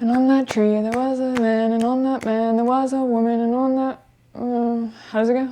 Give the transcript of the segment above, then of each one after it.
And on that tree there was a man, and on that man there was a woman, and on that... how does it go?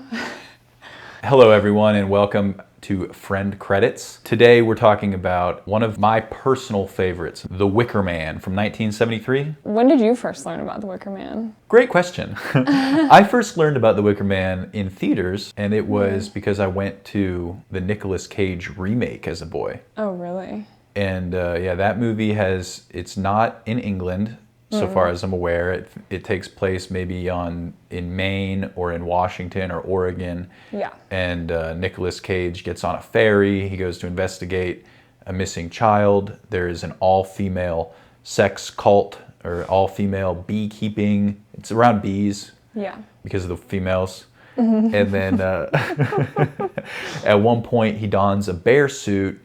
Hello everyone and welcome to Friend Credits. Today we're talking about one of my personal favorites, The Wicker Man from 1973. When did you first learn about the Wicker Man? Great question. I first learned about The Wicker Man in theaters, and it was because I went to the Nicolas Cage remake as a boy. Oh, really? And yeah, that movie it's not in England, so far as I'm aware. It takes place maybe in Maine or in Washington or Oregon. Yeah. And Nicolas Cage gets on a ferry. He goes to investigate a missing child. There is an all-female sex cult or all-female beekeeping. It's around bees. Yeah. Because of the females. And then at one point he dons a bear suit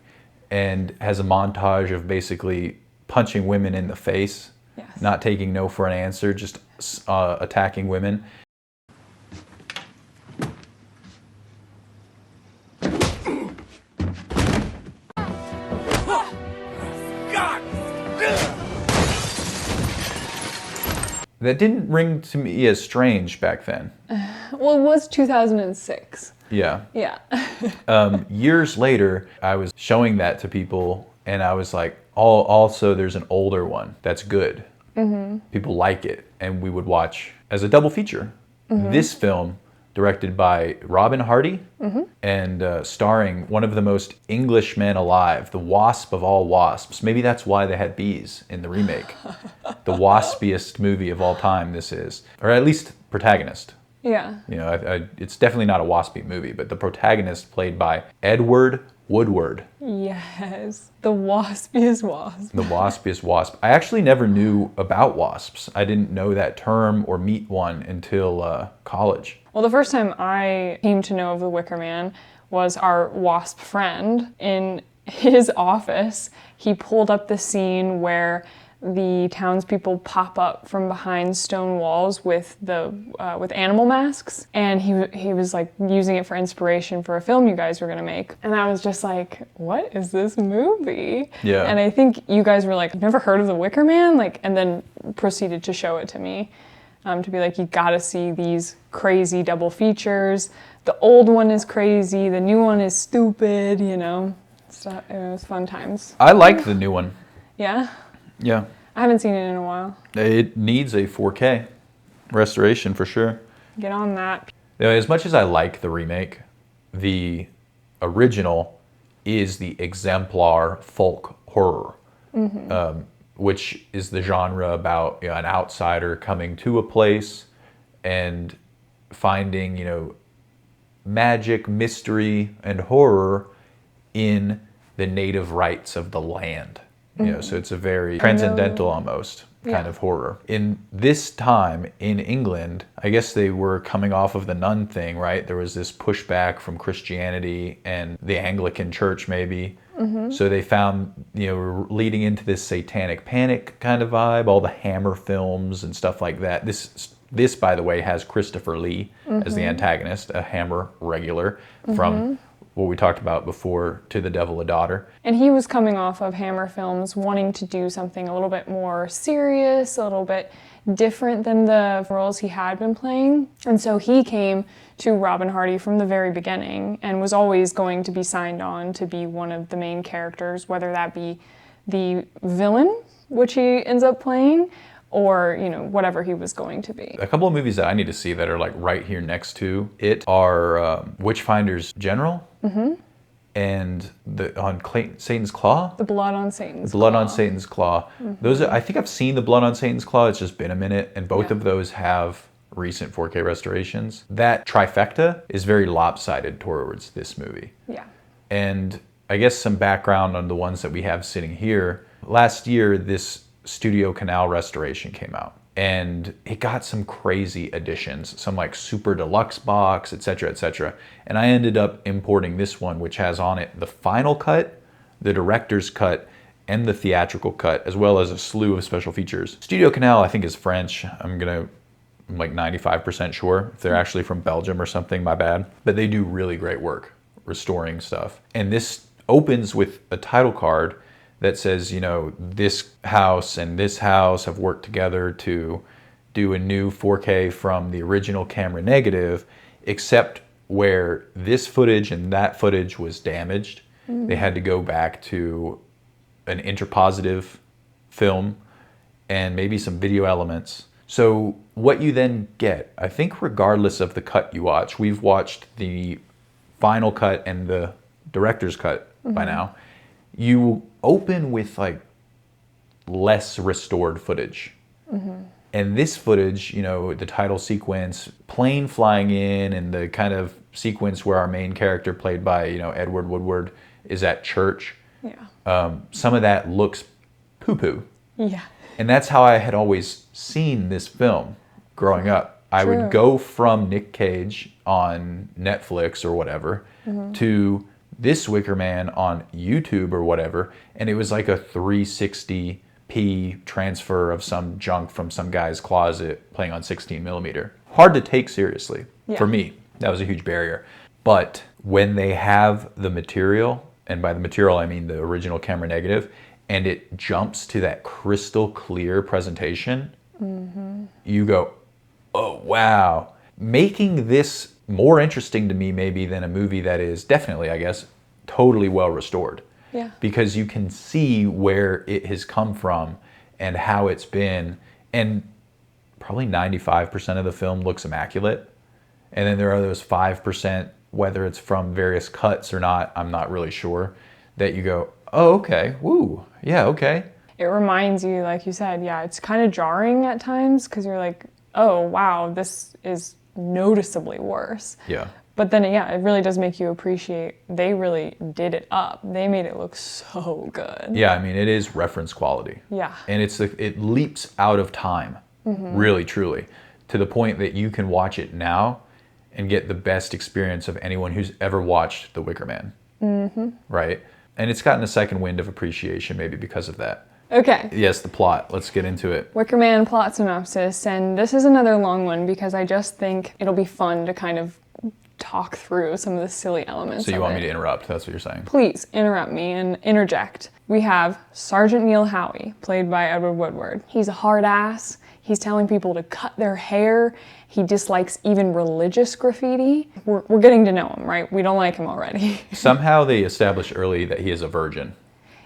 and has a montage of basically punching women in the face. Yes. Not taking no for an answer, just attacking women. That didn't ring to me as strange back then. Well, it was 2006. Yeah. Yeah. Years later, I was showing that to people, and I was like, also there's an older one that's good. People like it, and we would watch as a double feature. This film, directed by Robin Hardy, and starring one of the most English men alive, the wasp of all wasps. Maybe that's why they had bees in the remake. The waspiest movie of all time this is. Or at least protagonist. Yeah. You know, it's definitely not a waspy movie, but the protagonist played by Edward Woodward. Yes. The waspiest wasp. The waspiest wasp. I actually never knew about wasps. I didn't know that term or meet one until college. Well, the first time I came to know of the Wicker Man was our wasp friend. In his office, he pulled up the scene where the townspeople pop up from behind stone walls with animal masks, and he was like using it for inspiration for a film you guys were gonna make. And I was just like, what is this movie? Yeah. And I think you guys were like, I've never heard of the Wicker Man, and then proceeded to show it to me, to be like, you gotta see these crazy double features. The old one is crazy, the new one is stupid, you know. So it was fun times. I like the new one. Yeah? Yeah. I haven't seen it in a while. It needs a 4K restoration for sure. Get on that. You know, as much as I like the remake, the original is the exemplar folk horror, which is the genre about, you know, an outsider coming to a place and finding, you know, magic, mystery, and horror in the native rights of the land. You know, so it's a very transcendental almost kind of horror. In this time in England, I guess they were coming off of the nun thing, right? There was this pushback from Christianity and the Anglican church maybe. So they found, you know, leading into this satanic panic kind of vibe, all the Hammer films and stuff like that. This by the way, has Christopher Lee as the antagonist, a Hammer regular from what we talked about before, To the Devil a Daughter. And he was coming off of Hammer films, wanting to do something a little bit more serious, a little bit different than the roles he had been playing. And so he came to Robin Hardy from the very beginning and was always going to be signed on to be one of the main characters, whether that be the villain, which he ends up playing, or, you know, whatever he was going to be. A couple of movies that I need to see that are like right here next to it are Witchfinder's General and Satan's Claw. The Blood on Satan's Claw. Blood on Satan's Claw. Those I think I've seen the Blood on Satan's Claw. It's just been a minute, and both of those have recent 4K restorations. That trifecta is very lopsided towards this movie. Yeah. And I guess some background on the ones that we have sitting here. Last year, this Studio Canal restoration came out, and it got some crazy additions, some like super deluxe box, etc., etc. And I ended up importing this one, which has on it the final cut, the director's cut, and the theatrical cut, as well as a slew of special features. Studio Canal, I think, is French. I'm like 95% sure. If they're actually from Belgium or something, my bad. But they do really great work restoring stuff. And this opens with a title card that says, you know, this house and this house have worked together to do a new 4K from the original camera negative, except where this footage and that footage was damaged. They had to go back to an interpositive film and maybe some video elements. So what you then get, I think regardless of the cut you watch, we've watched the final cut and the director's cut by now, you open with like less restored footage. And this footage, you know, the title sequence, plane flying in, and the kind of sequence where our main character, played by, you know, Edward Woodward, is at church. Yeah. Some of that looks poo-poo. Yeah. And that's how I had always seen this film growing up. I would go from Nick Cage on Netflix or whatever to this Wicker Man on YouTube or whatever, and it was like a 360p transfer of some junk from some guy's closet playing on 16 millimeter. Hard to take seriously. For me, that was a huge barrier. But when they have the material, and by the material I mean the original camera negative, and it jumps to that crystal clear presentation, you go, oh wow. Making this more interesting to me maybe than a movie that is definitely, I guess, totally well restored. Yeah. Because you can see where it has come from and how it's been, and probably 95% of the film looks immaculate. And then there are those 5%, whether it's from various cuts or not, I'm not really sure, that you go, oh, okay, woo, yeah, okay. It reminds you, like you said, yeah, it's kind of jarring at times because you're like, oh, wow, this is noticeably worse. Yeah. But then, yeah, it really does make you appreciate they really did it up. They made it look so good. Yeah, I mean, it is reference quality. Yeah. And it leaps out of time, really, truly, to the point that you can watch it now and get the best experience of anyone who's ever watched The Wicker Man. Right? And it's gotten a second wind of appreciation maybe because of that. Okay. Yes, the plot. Let's get into it. Wicker Man plot synopsis, and this is another long one because I just think it'll be fun to kind of talk through some of the silly elements. So you want me to interrupt? That's what you're saying. Please interrupt me and interject. We have Sergeant Neil Howie, played by Edward Woodward. He's a hard ass. He's telling people to cut their hair. He dislikes even religious graffiti. We're getting to know him, right? We don't like him already. Somehow they establish early that he is a virgin.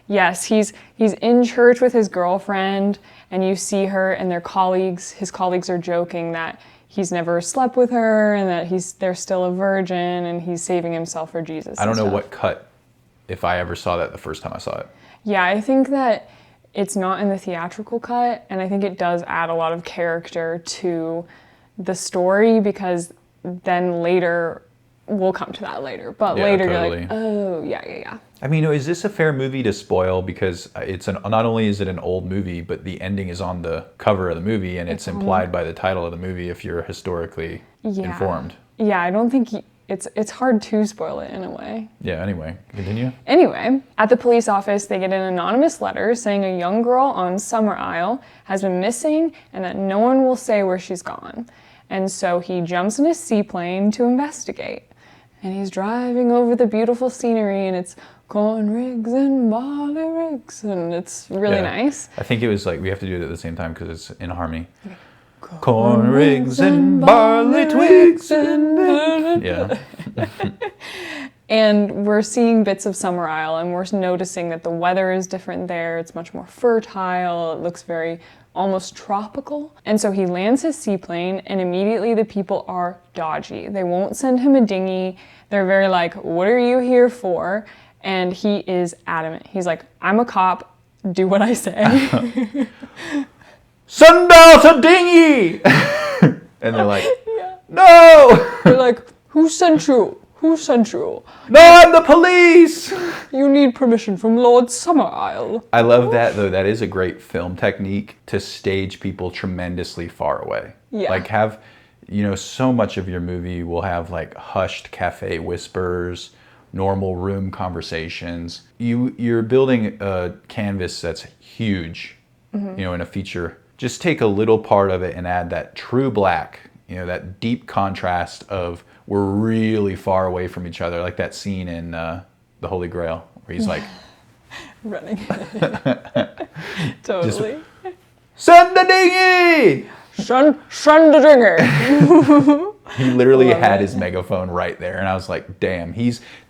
Yes, he's in church with his girlfriend, and you see her and their colleagues. His colleagues are joking that he's never slept with her and that they're still a virgin, and he's saving himself for Jesus. I don't know what cut, if I ever saw that the first time I saw it. Yeah, I think that it's not in the theatrical cut, and I think it does add a lot of character to the story because then later, we'll come to that later, but later totally. You're like, oh, yeah. I mean, is this a fair movie to spoil? Because not only is it an old movie, but the ending is on the cover of the movie, and it's implied by the title of the movie if you're historically informed. Yeah, I don't think it's hard to spoil it in a way. Yeah, anyway, continue. Anyway, at the police office, they get an anonymous letter saying a young girl on Summer Isle has been missing and that no one will say where she's gone. And so he jumps in his seaplane to investigate. And he's driving over the beautiful scenery, and it's corn rigs and barley rigs, and it's really nice. I think it was like, we have to do it at the same time because it's in harmony. Okay. Corn rigs and barley twigs and... Yeah. And we're seeing bits of Summer Isle, and we're noticing that the weather is different there. It's much more fertile. It looks very almost tropical. And so he lands his seaplane, and immediately the people are dodgy. They won't send him a dinghy. They're very like, what are you here for? And he is adamant. He's like, I'm a cop. Do what I say. Send out a dinghy! And they're like, no! They're like, who sent you? Who sent you? No, I'm the police! You need permission from Lord Summer Isle. I love that, though. That is a great film technique to stage people tremendously far away. Yeah. Like so much of your movie will have like hushed cafe whispers, normal room conversations. You're building a canvas that's huge, in a feature. Just take a little part of it and add that true black, that deep contrast of we're really far away from each other, like that scene in The Holy Grail, where he's like, Running. Totally. Send the dinghy! Send the dinghy! He literally had his megaphone right there, and I was like, damn,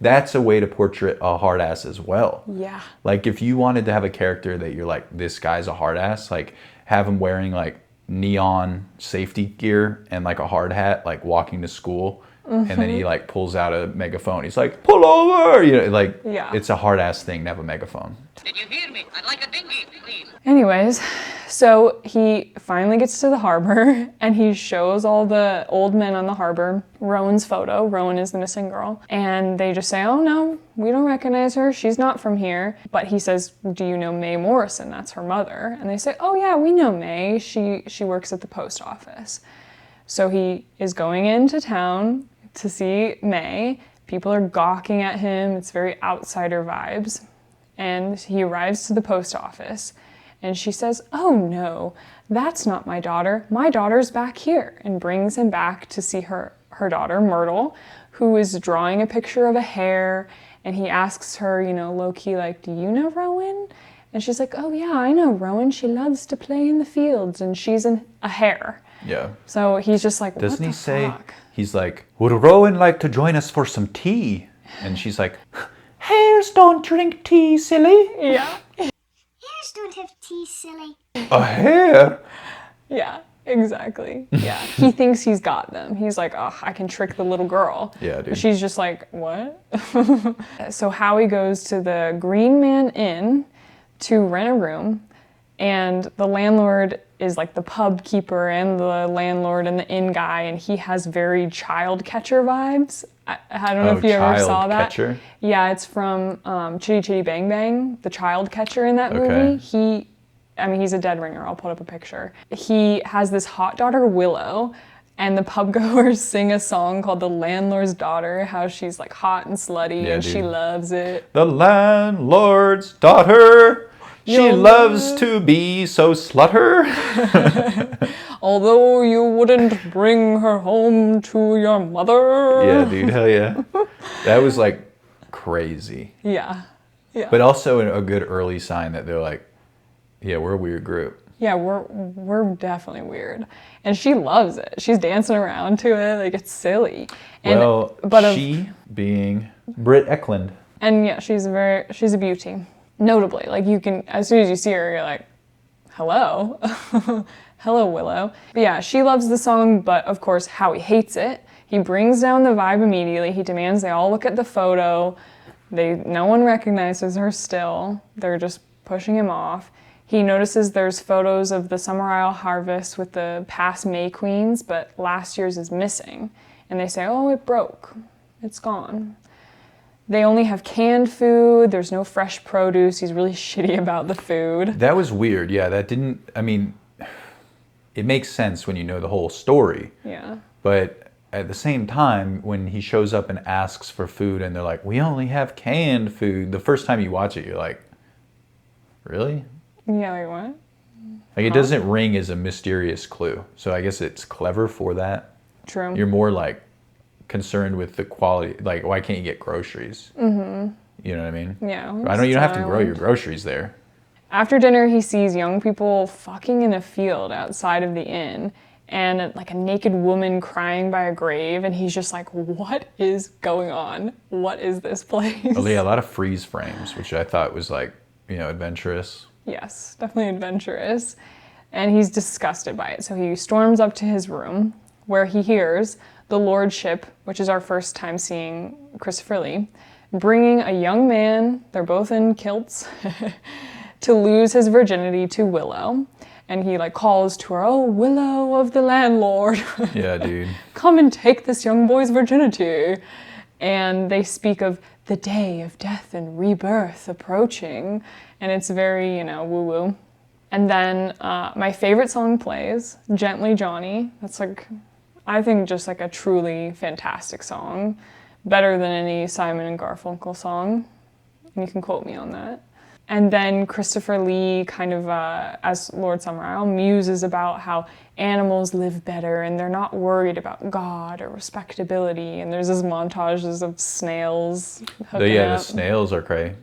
that's a way to portray a hard ass as well. Yeah. Like, if you wanted to have a character that you're like, this guy's a hard ass, like, have him wearing, like, neon safety gear and, like, a hard hat, like, walking to school, and then he, like, pulls out a megaphone. He's like, pull over! You know, like, it's a hard ass thing to have a megaphone. Did you hear me? I'd like a dinghy, please. Anyways, so he finally gets to the harbor and he shows all the old men on the harbor Rowan's photo. Rowan is the missing girl. And they just say, oh no, we don't recognize her. She's not from here. But he says, do you know Mae Morrison? That's her mother. And they say, oh yeah, we know Mae. She works at the post office. So he is going into town to see Mae. People are gawking at him. It's very outsider vibes. And he arrives to the post office and she says, oh no, that's not my daughter. My daughter's back here, and brings him back to see her daughter, Myrtle, who is drawing a picture of a hare. And he asks her, you know, low-key, like, do you know Rowan? And she's like, oh yeah, I know Rowan. She loves to play in the fields and she's a hare. Yeah. So he's just like, doesn't he say, fuck? He's like, would Rowan like to join us for some tea? And she's like, hares don't drink tea, silly. Yeah. Hares don't have tea, silly. A hare? Yeah, exactly. Yeah. He thinks he's got them. He's like, oh, I can trick the little girl. Yeah, dude. But she's just like, what? So Howie goes to the Green Man Inn to rent a room, and the landlord is like the pub keeper and the landlord and the inn guy, and he has very child catcher vibes. I don't know if you ever saw that. Catcher? Yeah, it's from Chitty Chitty Bang Bang, the child catcher in that movie. He's a dead ringer. I'll put up a picture. He has this hot daughter, Willow, and the pub goers sing a song called The Landlord's Daughter, how she's like hot and slutty, and she loves it. The landlord's daughter, she loves to be so slutter. Although you wouldn't bring her home to your mother. Yeah, dude, hell yeah. That was like crazy. Yeah. Yeah. But also a good early sign that they're like, yeah, we're a weird group. Yeah, we're definitely weird. And she loves it. She's dancing around to it, like it's silly. And, she being Britt Eklund. And yeah, she's a beauty. Notably, like you can, as soon as you see her, you're like, hello. Hello, Willow. But yeah, she loves the song, but of course, Howie hates it. He brings down the vibe immediately. He demands they all look at the photo. No one recognizes her still. They're just pushing him off. He notices there's photos of the Summer Isle harvest with the past May Queens, but last year's is missing. And they say, oh, it broke. It's gone. They only have canned food. There's no fresh produce. He's really shitty about the food. That was weird. Yeah, it makes sense when you know the whole story. Yeah. But at the same time, when he shows up and asks for food and they're like, we only have canned food, the first time you watch it, you're like, really? Yeah, like what? Like, it doesn't ring as a mysterious clue. So I guess it's clever for that. True. You're more like concerned with the quality. Like, why can't you get groceries? Mm-hmm. You know what I mean? Yeah. You don't have to grow your groceries there. After dinner, he sees young people fucking in a field outside of the inn, and like a naked woman crying by a grave, and he's just like, what is going on? What is this place? Oh yeah, a lot of freeze frames, which I thought was like, adventurous. Yes, definitely adventurous. And he's disgusted by it. So he storms up to his room, where he hears the lordship, which is our first time seeing Christopher Lee, bringing a young man, they're both in kilts, to lose his virginity to Willow. And he like calls to her, oh, Willow of the landlord. Yeah, dude. Come and take this young boy's virginity. And they speak of the day of death and rebirth approaching. And it's very, woo-woo. And then my favorite song plays, Gently Johnny. That's like, I think just like a truly fantastic song. Better than any Simon and Garfunkel song. And you can quote me on that. And then Christopher Lee kind of, as Lord Summerisle, muses about how animals live better and they're not worried about God or respectability. And there's this montages of snails hooking The up. snails are cray.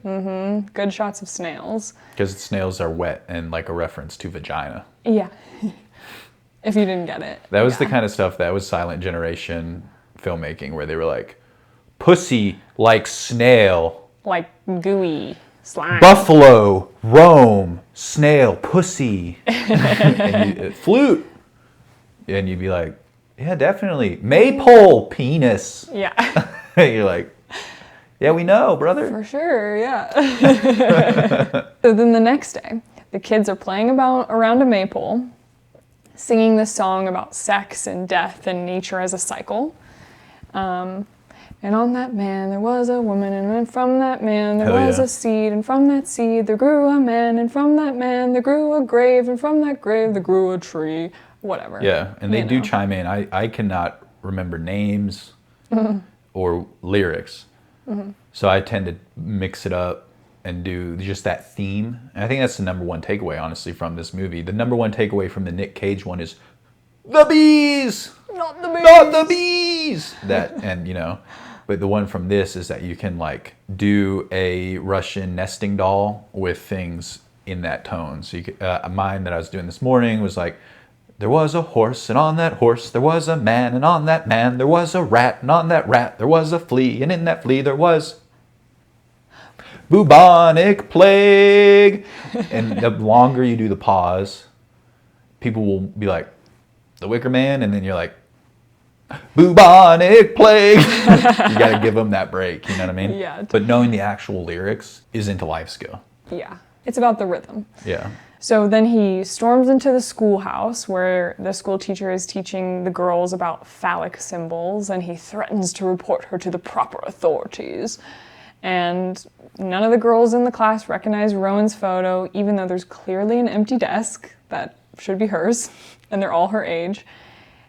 Good shots of snails. Because snails are wet and like a reference to vagina. Yeah. If you didn't get it. That was the kind of stuff that was Silent Generation filmmaking, where they were like, pussy like snail. Like gooey slime. Buffalo, Rome, snail, pussy, and flute. And you'd be like, yeah, definitely. Maypole, penis. Yeah. You're like, yeah, we know, brother. For sure, yeah. So then the next day, the kids are playing around a maypole, singing this song about sex and death and nature as a cycle. And on that man there was a woman, and from that man there was a seed, and from that seed there grew a man, and from that man there grew a grave, and from that grave there grew a tree, whatever. Yeah, and they do chime in. I cannot remember names or lyrics, so I tend to mix it up and do just that theme. And I think that's the number one takeaway, honestly, from this movie. The number one takeaway from the Nick Cage one is, the bees! Not the bees! Not the bees! That, and you know... But the one from this is that you can like do a Russian nesting doll with things in that tone. So you could, mine that I was doing this morning was like, there was a horse, and on that horse there was a man, and on that man there was a rat, and on that rat there was a flea, and in that flea there was bubonic plague. And the longer you do the pause, people will be like, the Wicker Man, and then you're like, bubonic plague. You gotta give them that break, you know what I mean? Yeah. But knowing the actual lyrics isn't a life skill. Yeah. It's about the rhythm. Yeah. So then he storms into the schoolhouse where the school teacher is teaching the girls about phallic symbols, and he threatens to report her to the proper authorities. And none of the girls in the class recognize Rowan's photo, even though there's clearly an empty desk that should be hers, and they're all her age.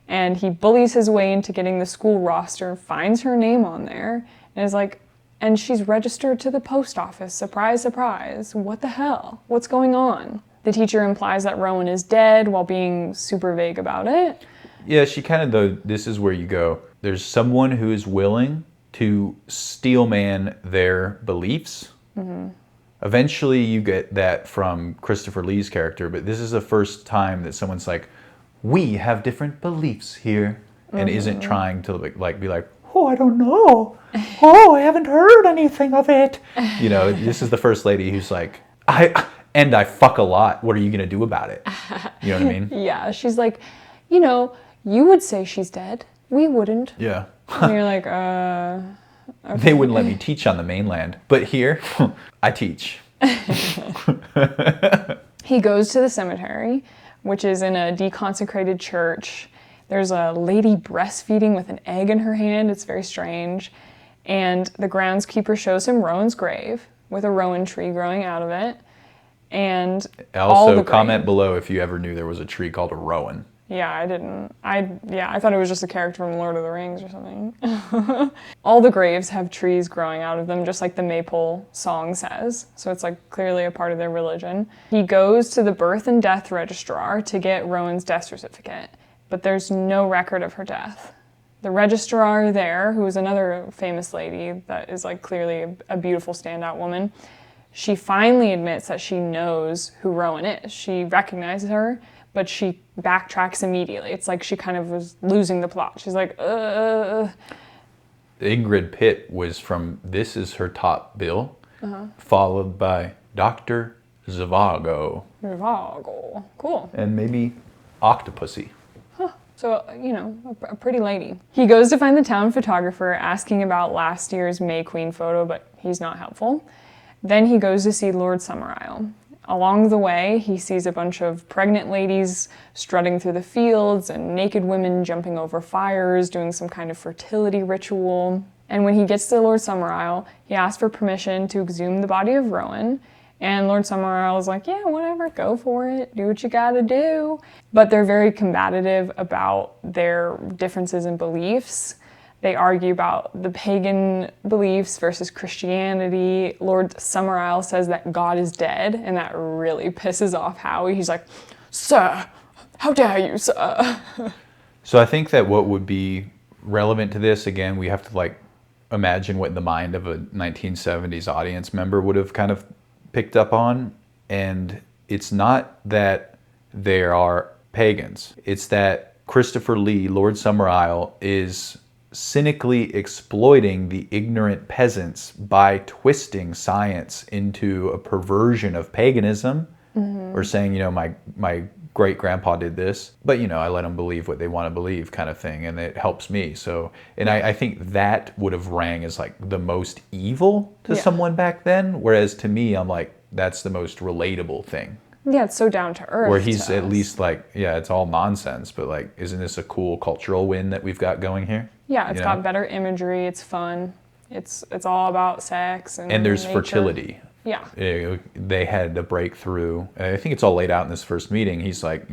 And he bullies his way into getting the school roster, finds her name on there, and is like, and she's registered to the post office. Surprise, surprise. What the hell? What's going on? The teacher implies that Rowan is dead while being super vague about it. Yeah, she kind of, though, this is where you go. There's someone who is willing to steelman their beliefs. Eventually you get that from Christopher Lee's character, but this is the first time that someone's like, we have different beliefs here, and isn't trying to like be like, oh, I don't know. Oh, I haven't heard anything of it. You know, this is the first lady who's like, I fuck a lot. What are you going to do about it? You know what I mean? Yeah, she's like, you know, you would say she's dead. We wouldn't. Yeah. And you're like, okay. They wouldn't let me teach on the mainland, but here, I teach. He goes to the cemetery, which is in a deconsecrated church. There's a lady breastfeeding with an egg in her hand. It's very strange. And the groundskeeper shows him Rowan's grave with a rowan tree growing out of it. And Also, comment below if you ever knew there was a tree called a rowan. Yeah, I didn't. I thought it was just a character from Lord of the Rings or something. All the graves have trees growing out of them, just like the Maypole song says. So it's like clearly a part of their religion. He goes to the birth and death registrar to get Rowan's death certificate, but there's no record of her death. The registrar there, who is another famous lady that is like clearly a beautiful standout woman, she finally admits that she knows who Rowan is. She recognizes her, but she backtracks immediately. It's like she kind of was losing the plot. She's like, Ingrid Pitt was from This Is Her Top Bill, followed by Dr. Zhivago. Zhivago. Cool. And maybe Octopussy. So, you know, a pretty lady. He goes to find the town photographer, asking about last year's May Queen photo, but he's not helpful. Then he goes to see Lord Summerisle. Along the way, he sees a bunch of pregnant ladies strutting through the fields and naked women jumping over fires, doing some kind of fertility ritual. And when he gets to Lord Summerisle, he asks for permission to exhume the body of Rowan. And Lord Summerisle is like, yeah, whatever, go for it, do what you gotta do. But they're very combative about their differences in beliefs. They argue about the pagan beliefs versus Christianity. Lord Summerisle says that God is dead, and that really pisses off Howie. He's like, "Sir, how dare you, sir?" So I think that what would be relevant to this, again, we have to like imagine what the mind of a 1970s audience member would have kind of picked up on. And it's not that they are pagans. It's that Christopher Lee, Lord Summerisle, is cynically exploiting the ignorant peasants by twisting science into a perversion of paganism, or saying, my great grandpa did this, but I let them believe what they want to believe, kind of thing, and it helps me. So, and I think that would have rang as like the most evil to someone back then, whereas to me, I'm like, that's the most relatable thing. Yeah, it's so down to earth. Where he's at least like, yeah, it's all nonsense, but like, isn't this a cool cultural win that we've got going here? Yeah, it's got better imagery. It's fun. It's all about sex and there's nature. fertility. Yeah. They had a breakthrough. I think it's all laid out in this first meeting. He's like,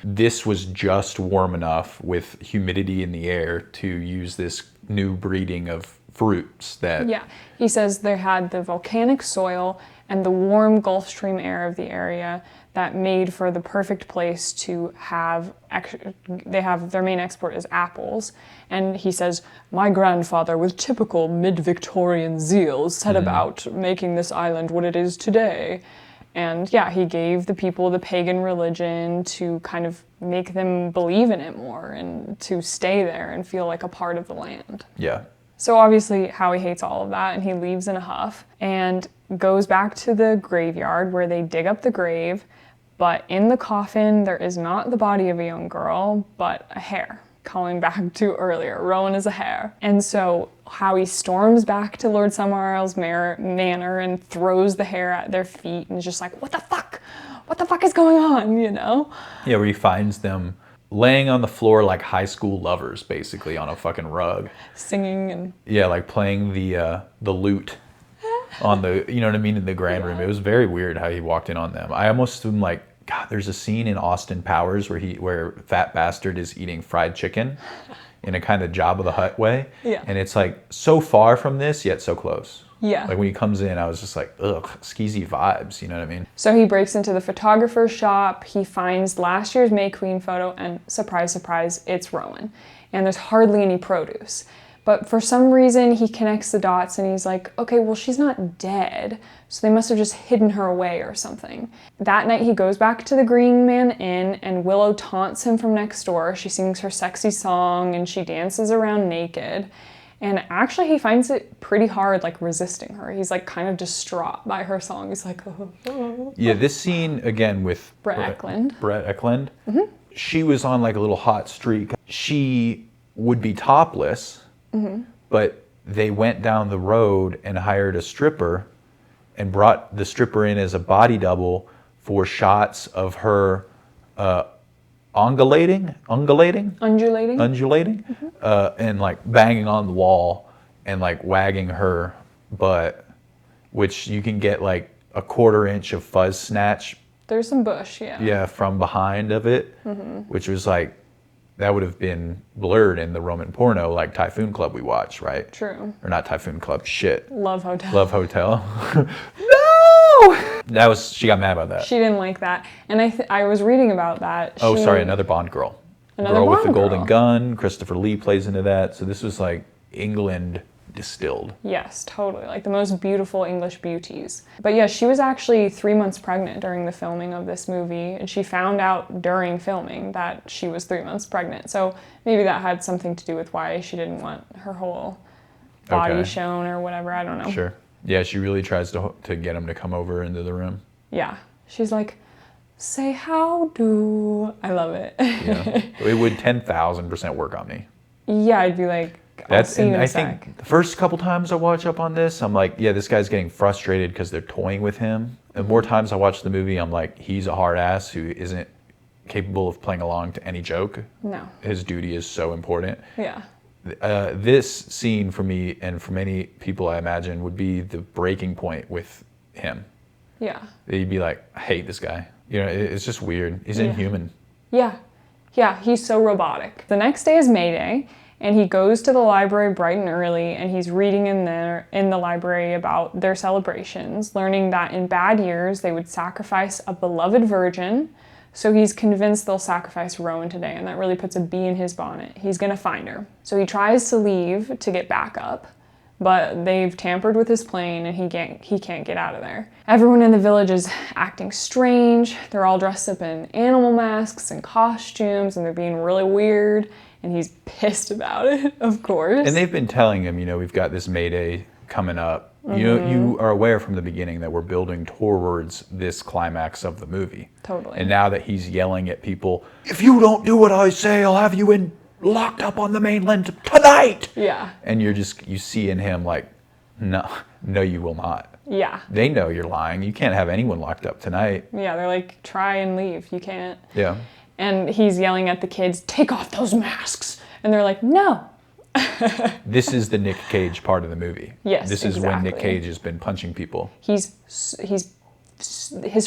this was just warm enough with humidity in the air to use this new breeding of fruits that... Yeah. He says they had the volcanic soil and the warm Gulf Stream air of the area that made for the perfect place to have, their main export is apples. And he says, my grandfather, with typical mid-Victorian zeal, set about making this island what it is today. And yeah, he gave the people the pagan religion to kind of make them believe in it more and to stay there and feel like a part of the land. Yeah. So obviously Howie hates all of that and he leaves in a huff and goes back to the graveyard where they dig up the grave. But in the coffin, there is not the body of a young girl, but a hare. Calling back to earlier, Rowan is a hare. And so Howie storms back to Lord Summerisle's manor and throws the hare at their feet and is just like, what the fuck? What the fuck is going on, Yeah, where he finds them laying on the floor like high school lovers, basically, on a fucking rug. Singing and... Yeah, like playing the lute on the, in the grand room. It was very weird how he walked in on them. I almost am like, God, there's a scene in Austin Powers where Fat Bastard is eating fried chicken in a kind of Jabba the Hutt way. Yeah. And it's like so far from this, yet so close. Yeah. Like when he comes in, I was just like, ugh, skeezy vibes, you know what I mean? So he breaks into the photographer's shop, he finds last year's May Queen photo, and surprise, surprise, it's Rowan. And there's hardly any produce. But for some reason, he connects the dots and he's like, okay, well, she's not dead, so they must have just hidden her away or something. That night, he goes back to the Green Man Inn and Willow taunts him from next door. She sings her sexy song and she dances around naked. And actually, he finds it pretty hard, like, resisting her. He's, like, kind of distraught by her song. He's like, oh. Yeah, this scene, again, with... Brett Eklund. Mm-hmm. She was on, like, a little hot streak. She would be topless... Mm-hmm. But they went down the road and hired a stripper and brought the stripper in as a body double for shots of her undulating, mm-hmm. And like banging on the wall and like wagging her butt, which you can get like a 1/4 inch of fuzz snatch. There's some bush, yeah. Yeah, from behind of it, which was like, that would have been blurred in the Roman porno, like Typhoon Club we watched, right? True. Or not Typhoon Club, shit. Love Hotel. Love Hotel. No! She got mad about that. She didn't like that. And I was reading about that. Another Bond girl. Another girl Bond with the golden girl. gun. Christopher Lee plays into that. So this was like England distilled. Yes, totally. Like the most beautiful English beauties. But yeah, she was actually 3 months pregnant during the filming of this movie. And she found out during filming that she was 3 months pregnant. So maybe that had something to do with why she didn't want her whole body shown or whatever. I don't know. Sure. Yeah, she really tries to get him to come over into the room. Yeah. She's like, say how do. I love it. Yeah. It would 10,000% work on me. Yeah, I'd be like, I think the first couple times I watch up on this, I'm like, yeah, this guy's getting frustrated because they're toying with him. And more times I watch the movie, I'm like, he's a hard ass who isn't capable of playing along to any joke. No. His duty is so important. Yeah. This scene for me and for many people, I imagine, would be the breaking point with him. Yeah. You'd be like, I hate this guy. It's just weird. He's inhuman. Yeah. Yeah, he's so robotic. The next day is May Day. And he goes to the library bright and early, and he's reading in the library about their celebrations, learning that in bad years they would sacrifice a beloved virgin. So he's convinced they'll sacrifice Rowan today, and that really puts a bee in his bonnet. He's gonna find her. So he tries to leave to get back up, but they've tampered with his plane and he can't get out of there. Everyone in the village is acting strange. They're all dressed up in animal masks and costumes, and they're being really weird, and he's pissed about it, of course. And they've been telling him, we've got this Mayday coming up. You are aware from the beginning that we're building towards this climax of the movie. Totally. And now that he's yelling at people, if you don't do what I say, I'll have you locked up on the mainland tonight. Yeah. And you see in him like, no, you will not. Yeah. They know you're lying. You can't have anyone locked up tonight. Yeah, they're like, try and leave. You can't. Yeah. And he's yelling at the kids, take off those masks. And they're like, no. This is the Nick Cage part of the movie. Yes, This is when Nick exactly. Cage has been punching people. His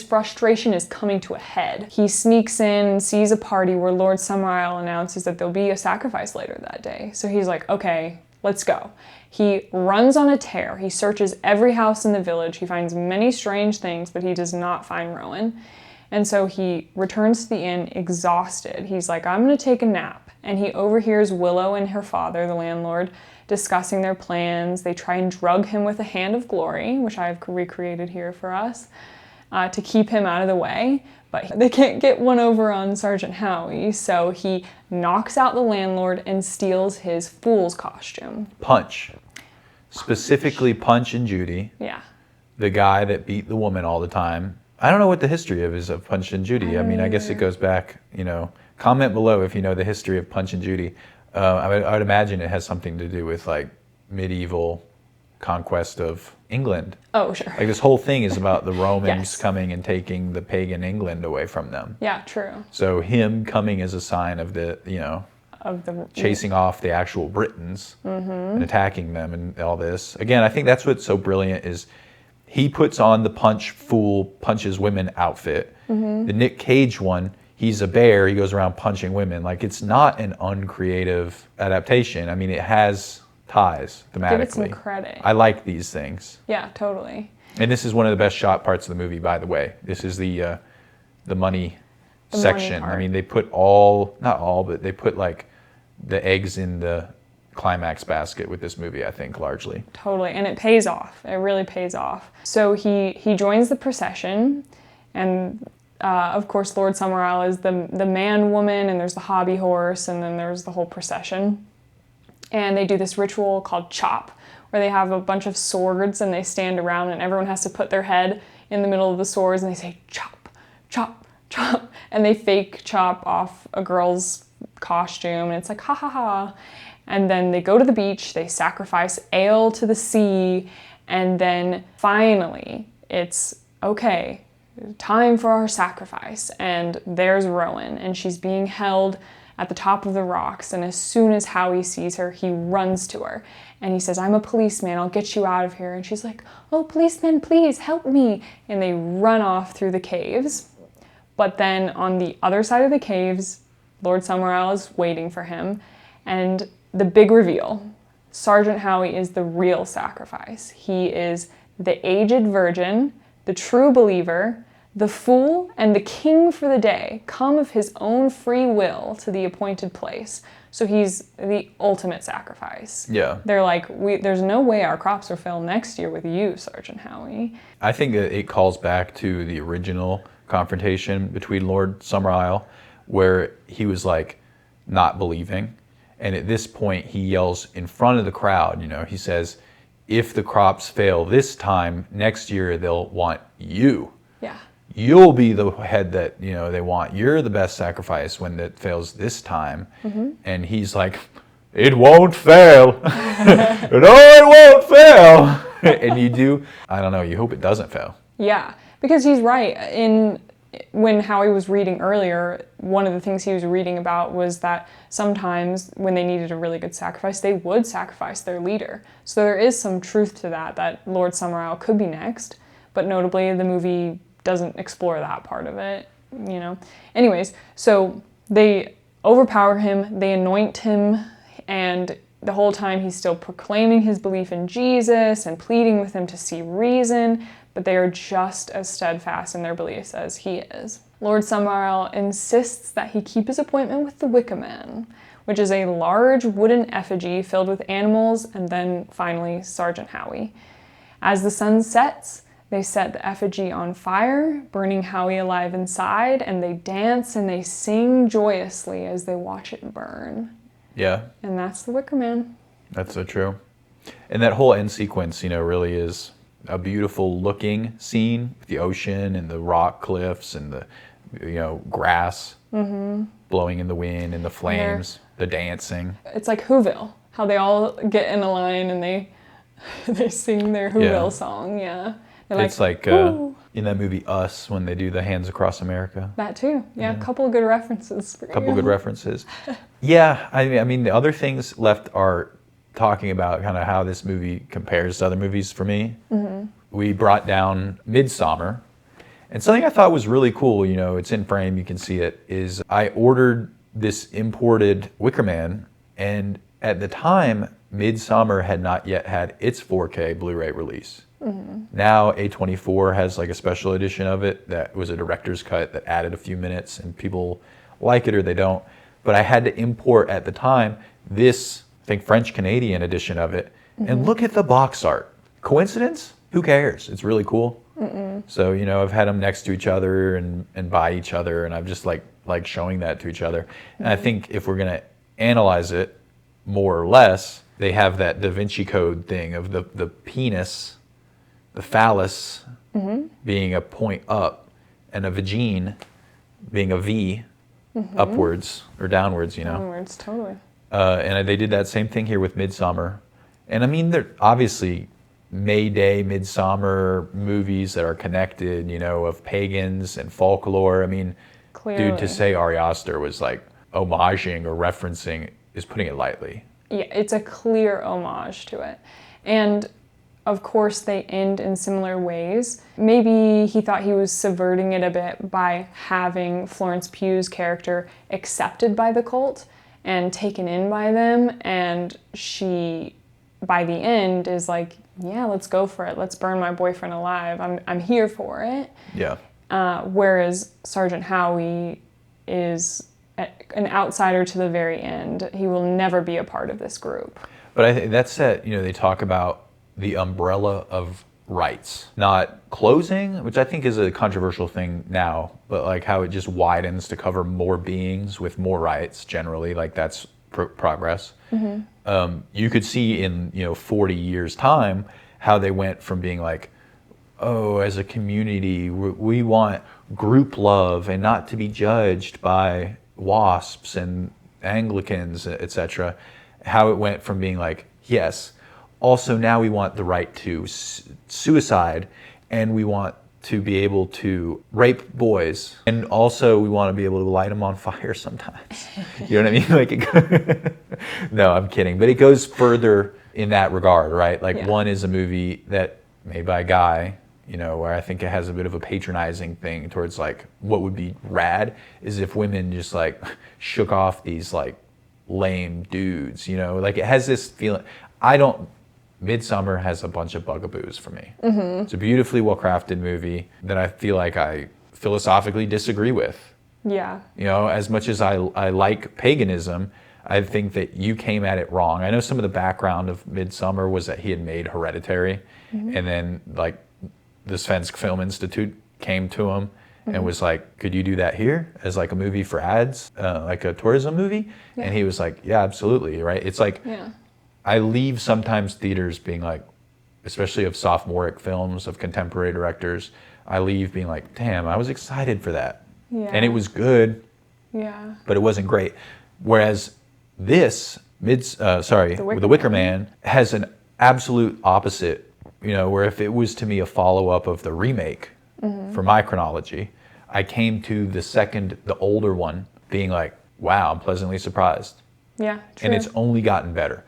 frustration is coming to a head. He sneaks in and sees a party where Lord Summerisle announces that there'll be a sacrifice later that day. So he's like, okay, let's go. He runs on a tear. He searches every house in the village. He finds many strange things, but he does not find Rowan. And so he returns to the inn exhausted. He's like, I'm gonna take a nap. And he overhears Willow and her father, the landlord, discussing their plans. They try and drug him with a hand of glory, which I've recreated here for us, to keep him out of the way. But they can't get one over on Sergeant Howie, so he knocks out the landlord and steals his fool's costume. Punch. Specifically Punch and Judy. Yeah. The guy that beat the woman all the time. I don't know what the history is of Punch and Judy. I guess it goes back, comment below if you know the history of Punch and Judy. I would imagine it has something to do with like medieval conquest of England. Oh, sure. Like this whole thing is about the Romans Yes. coming and taking the pagan England away from them. Yeah, true. So him coming as a sign of the, chasing off the actual Britons and attacking them and all this. Again, I think that's what's so brilliant is he puts on the punches women outfit. The Nick Cage one, he's a bear, he goes around punching women. Like, it's not an uncreative adaptation. I mean, it has ties thematically. Give it some credit. I like these things. Yeah, totally. And this is one of the best shot parts of the movie, by the way. This is the money section. part. I mean, they put not all, but they put like the eggs in the climax basket with this movie, I think, largely. Totally, and it pays off. It really pays off. So he joins the procession, and of course Lord Summerisle is the man, woman, and there's the hobby horse, and then there's the whole procession. And they do this ritual called chop, where they have a bunch of swords and they stand around and everyone has to put their head in the middle of the swords and they say chop, chop, chop, and they fake chop off a girl's costume, and it's like ha ha ha. And then they go to the beach, they sacrifice ale to the sea, and then finally it's okay, time for our sacrifice. And there's Rowan, and she's being held at the top of the rocks, and as soon as Howie sees her, he runs to her and he says, I'm a policeman, I'll get you out of here. And she's like, oh, policeman, please help me. And they run off through the caves. But then on the other side of the caves, Lord Summerisle is waiting for him, and the big reveal, Sergeant Howie is the real sacrifice. He is the aged virgin, the true believer, the fool, and the king for the day, come of his own free will to the appointed place. So he's the ultimate sacrifice. Yeah. They're like, there's no way our crops will fail next year with you, Sergeant Howie. I think that it calls back to the original confrontation between Lord Summerisle, where he was like not believing. And at this point, he yells in front of the crowd, he says, if the crops fail this time, next year they'll want you. Yeah. You'll be the head that, they want. You're the best sacrifice when it fails this time. And he's like, it won't fail. No, it won't fail. And you hope it doesn't fail. Yeah, because he's right. When Howie was reading earlier, one of the things he was reading about was that sometimes when they needed a really good sacrifice, they would sacrifice their leader. So there is some truth to that Lord Summerisle could be next, but notably the movie doesn't explore that part of it, Anyways, so they overpower him, they anoint him And the whole time he's still proclaiming his belief in Jesus and pleading with them to see reason, but they are just as steadfast in their beliefs as he is. Lord Summerisle insists that he keep his appointment with the Wicker Man, which is a large wooden effigy filled with animals, and then finally Sergeant Howie. As the sun sets, they set the effigy on fire, burning Howie alive inside, and they dance and they sing joyously as they watch it burn. Yeah. And that's the Wicker Man. That's so true. And that whole end sequence, really is a beautiful looking scene with the ocean and the rock cliffs and the, grass blowing in the wind and the flames, the dancing. It's like Whoville, how they all get in a line and they sing their Whoville song. Yeah. It's like in that movie Us, when they do the Hands Across America. That too. Yeah, a couple of good references. For couple good references. Yeah, I mean, the other things left are talking about kind of how this movie compares to other movies for me. We brought down Midsommar. And something I thought was really cool, it's in frame, you can see it, is I ordered this imported Wicker Man, and at the time, Midsommar had not yet had its 4K Blu-ray release. Now A24 has like a special edition of it that was a director's cut that added a few minutes, and people like it or they don't. But I had to import at the time this, I think, French-Canadian edition of it. And look at the box art. Coincidence? Who cares? It's really cool. So, I've had them next to each other and by each other, and I've just like showing that to each other. And I think if we're going to analyze it more or less, they have that Da Vinci Code thing of the penis, the phallus being a point up, and a vagine being a V upwards or downwards, Downwards, totally. And they did that same thing here with Midsommar. And I mean, they're obviously Mayday, Midsommar movies that are connected, of pagans and folklore. I mean, Clearly. dude, to say Ari Aster was like homaging or referencing is putting it lightly. Yeah, it's a clear homage to it. And of course, they end in similar ways. Maybe he thought he was subverting it a bit by having Florence Pugh's character accepted by the cult and taken in by them. And she, by the end, is like, yeah, let's go for it. Let's burn my boyfriend alive. I'm here for it. Yeah. Whereas Sergeant Howie is an outsider to the very end. He will never be a part of this group. But I think that's that, they talk about the umbrella of rights, not closing, which I think is a controversial thing now, but like how it just widens to cover more beings with more rights generally, like that's progress. You could see in 40 years time how they went from being like, oh, as a community we want group love and not to be judged by WASPs and Anglicans, etc. How it went from being like, yes, also now we want the right to suicide, and we want to be able to rape boys, and also we want to be able to light them on fire sometimes. You know what I mean? Like, no, I'm kidding. But it goes further in that regard, right? Like one is a movie that made by a guy, where I think it has a bit of a patronizing thing towards like what would be rad is if women just like shook off these like lame dudes, like it has this feeling. Midsommar has a bunch of bugaboos for me. It's a beautifully well-crafted movie that I feel like I philosophically disagree with. Yeah. As much as I like paganism, I think that you came at it wrong. I know some of the background of Midsommar was that he had made Hereditary, and then like the Svensk Film Institute came to him and was like, could you do that here as like a movie for ads, like a tourism movie? Yeah. And he was like, yeah, absolutely, right? It's like, I leave sometimes theaters being like, especially of sophomoric films, of contemporary directors, I leave being like, damn, I was excited for that. Yeah. And it was good, but it wasn't great. Whereas this, The Wicker Man, has an absolute opposite, where if it was to me a follow-up of the remake for my chronology, I came to the older one, being like, wow, I'm pleasantly surprised. Yeah, true. And it's only gotten better.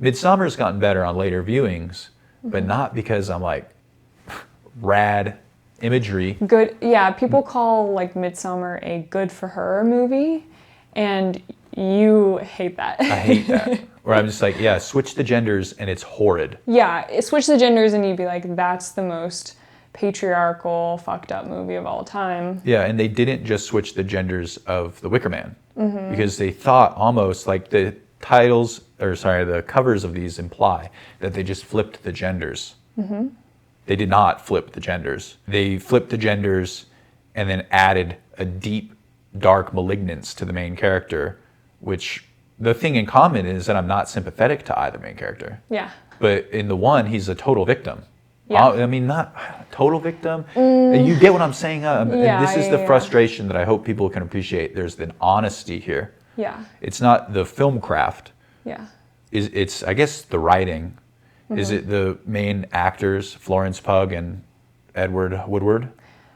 Midsommar's gotten better on later viewings, but not because I'm like, rad imagery. Good, yeah, people call like Midsommar a good for her movie, and you hate that. I hate that. Where I'm just like, yeah, switch the genders and it's horrid. Yeah, switch the genders and you'd be like, that's the most patriarchal, fucked up movie of all time. Yeah, and they didn't just switch the genders of the Wicker Man because they thought almost like the covers of these imply that they just flipped the genders. They did not flip the genders. They flipped the genders and then added a deep, dark malignance to the main character, which the thing in common is that I'm not sympathetic to either main character. Yeah. But in the one, he's a total victim. Yeah. I mean, not total victim. You get what I'm saying? This is the frustration that I hope people can appreciate. There's an honesty here. Yeah. It's not the film craft. Yeah. It's I guess, the writing. Is it the main actors, Florence Pugh and Edward Woodward?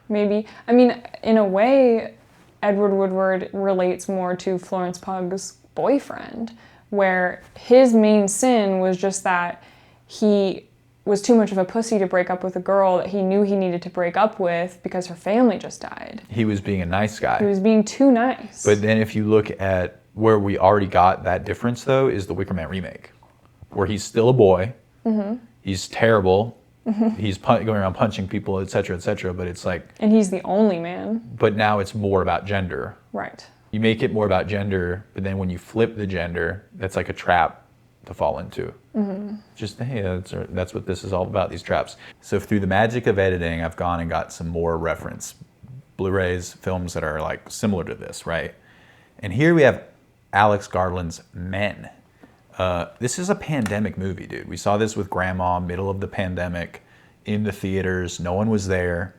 Maybe. I mean, in a way, Edward Woodward relates more to Florence Pugh's boyfriend, where his main sin was just that he was too much of a pussy to break up with a girl that he knew he needed to break up with because her family just died. He was being a nice guy. He was being too nice. But then if you look at where we already got that difference, though, is the Wicker Man remake, where he's still a boy. He's terrible. He's going around punching people, etc., but it's like... And he's the only man. But now it's more about gender. Right. You make it more about gender, but then when you flip the gender, that's like a trap to fall into. Just, hey, that's what this is all about, these traps. So through the magic of editing, I've gone and got some more reference Blu-rays, films that are like similar to this, right? And here we have Alex Garland's Men. This is a pandemic movie, dude. We saw this with Grandma, middle of the pandemic, in the theaters. No one was there.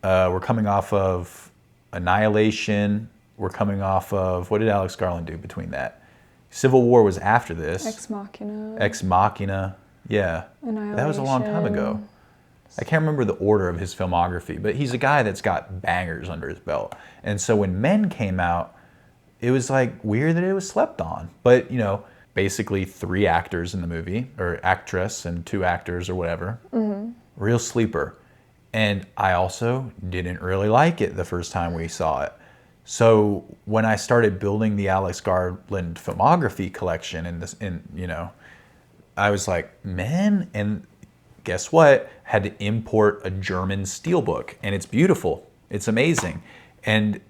We're coming off of Annihilation. We're coming off of, what did Alex Garland do between that? Civil War was after this. Ex Machina. Yeah. That was a long time ago. I can't remember the order of his filmography, but he's a guy that's got bangers under his belt. And so when Men came out, it was like weird that it was slept on. But, you know, basically 3 actors in the movie, or actress and 2 actors or whatever. Real sleeper. And I also didn't really like it the first time we saw it. So when I started building the Alex Garland filmography collection I was like, Men? And guess what? Had to import a German steelbook, and it's beautiful. It's amazing. And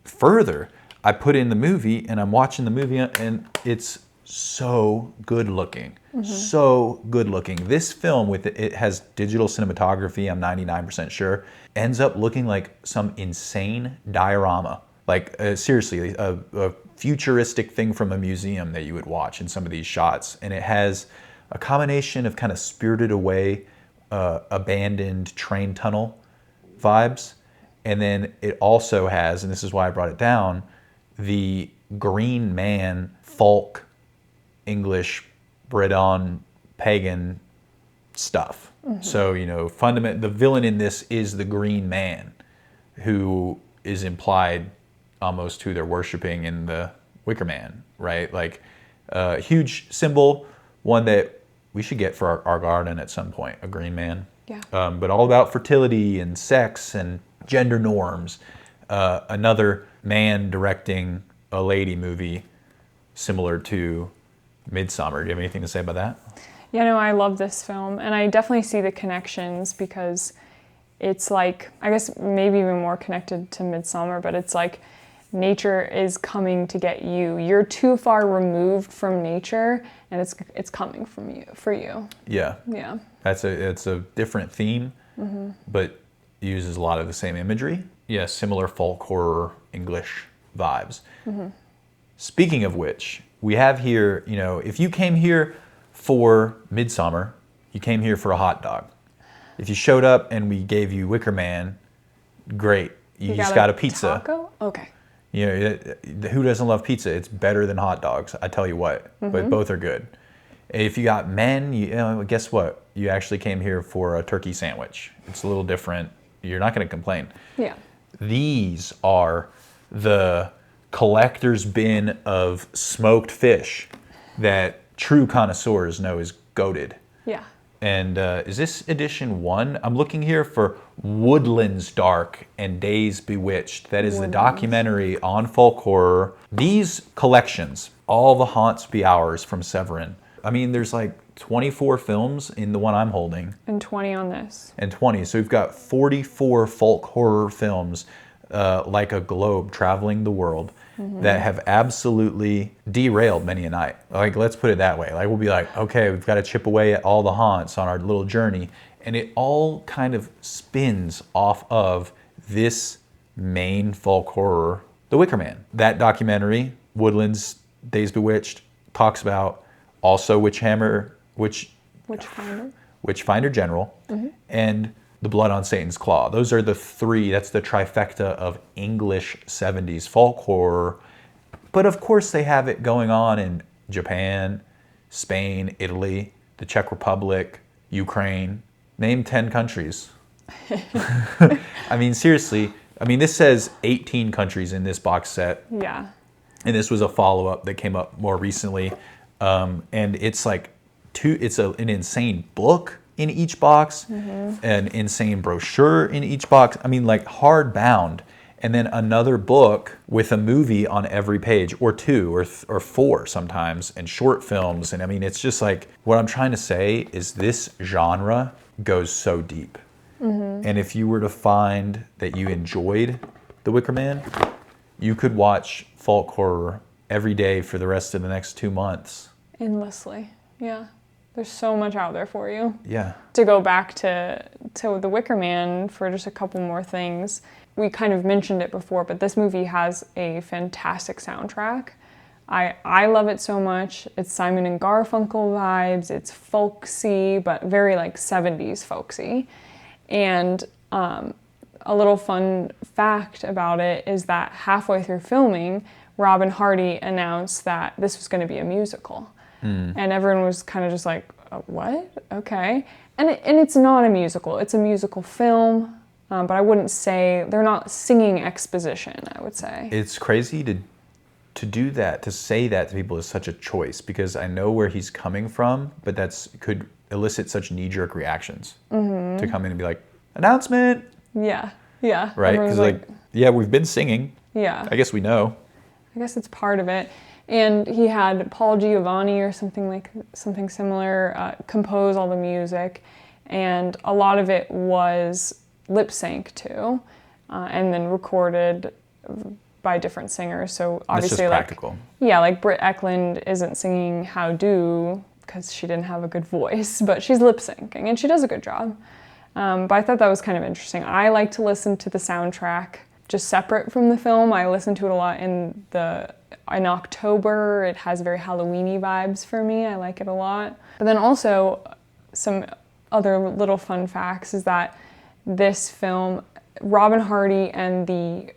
further, I put in the movie, and I'm watching the movie, and it's so good looking. So good looking. This film, it has digital cinematography, I'm 99% sure, ends up looking like some insane diorama. Like, seriously, a futuristic thing from a museum that you would watch in some of these shots. And it has a combination of kind of Spirited Away, abandoned train tunnel vibes. And then it also has, and this is why I brought it down, the Green Man folk, English, Breton, pagan stuff. So, the villain in this is the Green Man, who is implied almost who they're worshiping in the Wicker Man, right? Like a huge symbol, one that we should get for our garden at some point, a Green Man. Yeah. But all about fertility and sex and gender norms. Another man directing a lady movie similar to Midsommar. Do you have anything to say about that? Yeah, no, I love this film, and I definitely see the connections because it's like, I guess maybe even more connected to Midsommar, but it's like nature is coming to get you. You're too far removed from nature, and it's coming for you. Yeah. Yeah. It's a different theme, but uses a lot of the same imagery. Yeah, similar folk horror English vibes. Speaking of which, we have here, if you came here for Midsommar, you came here for a hot dog. If you showed up and we gave you Wicker Man, great. You just got a pizza. Taco? Okay. Who doesn't love pizza? It's better than hot dogs, I tell you what. But both are good. If you got Men, guess what? You actually came here for a turkey sandwich. It's a little different. You're not going to complain. Yeah. These are the collector's bin of smoked fish that true connoisseurs know is goated. Yeah. And is this edition 1? I'm looking here for Woodlands Dark and Days Bewitched. That is the documentary on folk horror. These collections, All the Haunts Be Ours from Severin. I mean, there's like 24 films in the one I'm holding. And 20 on this. And 20. So we've got 44 folk horror films like a globe traveling the world that have absolutely derailed many a night. Like, let's put it that way. Like, we'll be like, okay, we've got to chip away at all the haunts on our little journey. And it all kind of spins off of this main folk horror, The Wicker Man. That documentary, Woodlands, Days Bewitched, talks about also Witchfinder General, and The Blood on Satan's Claw. Those are the three, that's the trifecta of English 70s folk horror. But of course they have it going on in Japan, Spain, Italy, the Czech Republic, Ukraine. Name 10 countries. I mean, seriously. I mean, this says 18 countries in this box set. Yeah. And this was a follow-up that came up more recently. And it's like an insane book in each box, an insane brochure in each box. I mean, like hardbound, and then another book with a movie on every page, or two, or four sometimes, and short films. And I mean, it's just like, what I'm trying to say is this genre goes so deep. And if you were to find that you enjoyed The Wicker Man, you could watch folk horror every day for the rest of the next 2 months. Endlessly, yeah. There's so much out there for you. Yeah. To go back to The Wicker Man for just a couple more things, we kind of mentioned it before, but this movie has a fantastic soundtrack. I love it so much. It's Simon and Garfunkel vibes. It's folksy, but very like 70s folksy. And a little fun fact about it is that halfway through filming, Robin Hardy announced that this was going to be a musical. And everyone was kind of just like, what? Okay. And it's not a musical. It's a musical film, but I wouldn't say, they're not singing exposition, I would say. It's crazy to do that, to say that to people is such a choice, because I know where he's coming from, but could elicit such knee-jerk reactions to come in and be like, announcement! Yeah. Right? Everyone's Because like, yeah, we've been singing. Yeah. I guess we know. I guess it's part of it. And he had Paul Giovanni or something similar compose all the music, and a lot of it was lip sync too, and then recorded by different singers. So obviously, that's just practical. Like Britt Eklund isn't singing "How Do" because she didn't have a good voice, but she's lip syncing and she does a good job. But I thought that was kind of interesting. I like to listen to the soundtrack just separate from the film. I listen to it a lot in October. It has very Halloween-y vibes for me. I like it a lot. But then also, some other little fun facts is that this film, Robin Hardy and the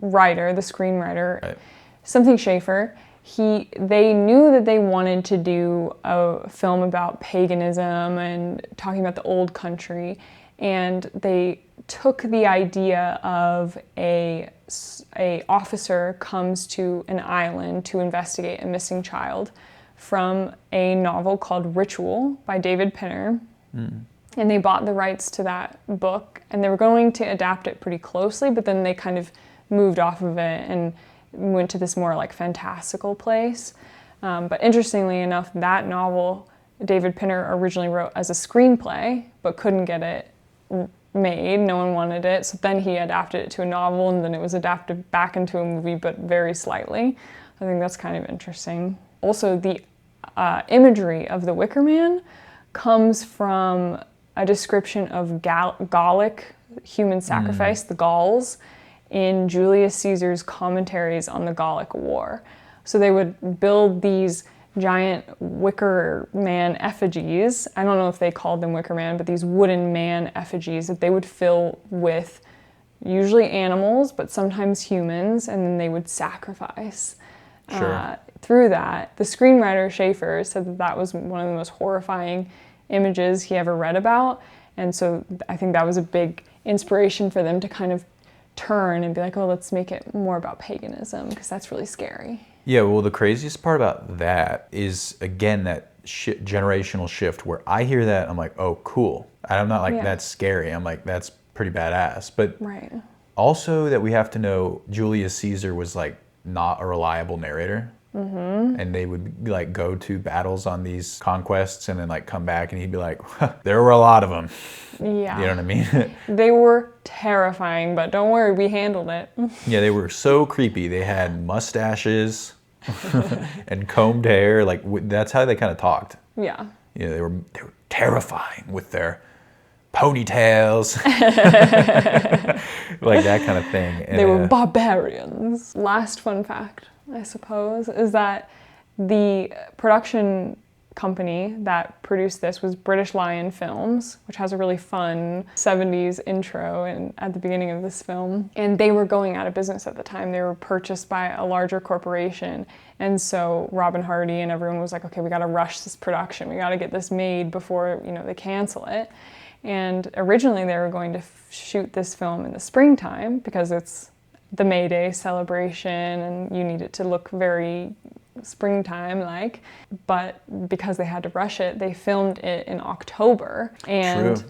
screenwriter, Right. Something Schaefer, they knew that they wanted to do a film about paganism and talking about the old country, and they took the idea of a officer comes to an island to investigate a missing child from a novel called Ritual by David Pinner. And they bought the rights to that book, and they were going to adapt it pretty closely, but then they kind of moved off of it and went to this more like fantastical place. But interestingly enough, that novel David Pinner originally wrote as a screenplay, but couldn't get it made. No one wanted it. So then he adapted it to a novel, and then it was adapted back into a movie, but very slightly. I think that's kind of interesting. Also, the imagery of the Wicker Man comes from a description of Gallic human sacrifice, the Gauls, in Julius Caesar's commentaries on the Gallic War. So they would build these giant Wicker Man effigies. I don't know if they called them Wicker Man, but these wooden man effigies that they would fill with usually animals, but sometimes humans, and then they would sacrifice. Sure. Through that, the screenwriter Schaefer said that was one of the most horrifying images he ever read about, and so I think that was a big inspiration for them to kind of turn and be like, oh, let's make it more about paganism, because that's really scary. Yeah, well, the craziest part about that is, again, that generational shift where I hear that, I'm like, oh, cool. I'm not like, Yeah. that's scary. I'm like, that's pretty badass. But Right. also that we have to know Julius Caesar was like not a reliable narrator. And they would like go to battles on these conquests and then like come back and he'd be like, there were a lot of them. Yeah. You know what I mean? They were terrifying, but don't worry, we handled it. Yeah, they were so creepy. They had mustaches and combed hair. Like that's how they kind of talked. Yeah. You know, they were terrifying with their ponytails, like that kind of thing. And, They were barbarians. Last fun fact, I suppose, is that the production company that produced this was British Lion Films, which has a really fun 70s intro at the beginning of this film. And they were going out of business at the time. They were purchased by a larger corporation. And so Robin Hardy and everyone was like, okay, we got to rush this production. We got to get this made before, they cancel it. And originally they were going to shoot this film in the springtime because it's the May Day celebration and you need it to look very springtime-like. But because they had to rush it, they filmed it in October. And True.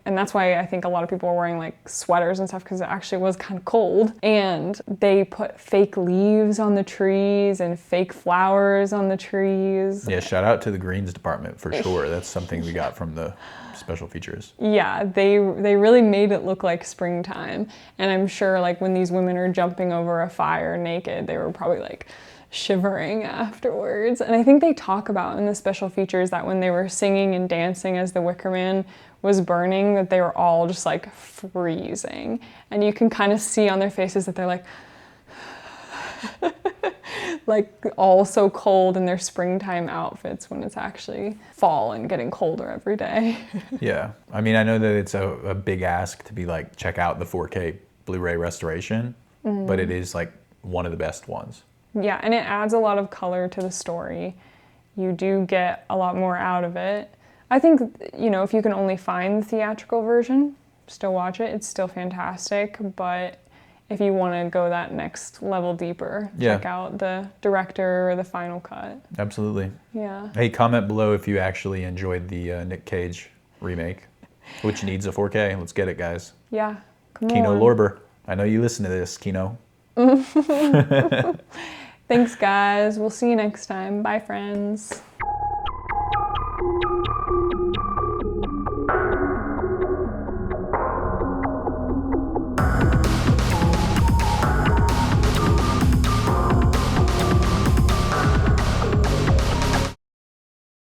and that's why I think a lot of people were wearing like sweaters and stuff because it actually was kind of cold. And they put fake leaves on the trees and fake flowers on the trees. yeah, shout out to the greens department for sure. That's something we got from the special features. Yeah, they really made it look like springtime. And I'm sure like when these women are jumping over a fire naked, they were probably like shivering afterwards. And I think they talk about in the special features that when they were singing and dancing as the Wicker Man was burning, that they were all just like freezing. And you can kind of see on their faces that they're like, like all so cold in their springtime outfits when it's actually fall and getting colder every day. Yeah, I mean, I know that it's a big ask to be like, check out the 4K Blu-ray restoration, but it is like one of the best ones. Yeah, and it adds a lot of color to the story. You do get a lot more out of it. I think, if you can only find the theatrical version, still watch it. It's still fantastic, but if you want to go that next level deeper, check out the director or the final cut. Absolutely. Yeah. Hey, comment below if you actually enjoyed the Nick Cage remake, which needs a 4K. Let's get it, guys. Yeah, come Kino on. Lorber. I know you listen to this, Kino. Thanks, guys. We'll see you next time. Bye, friends.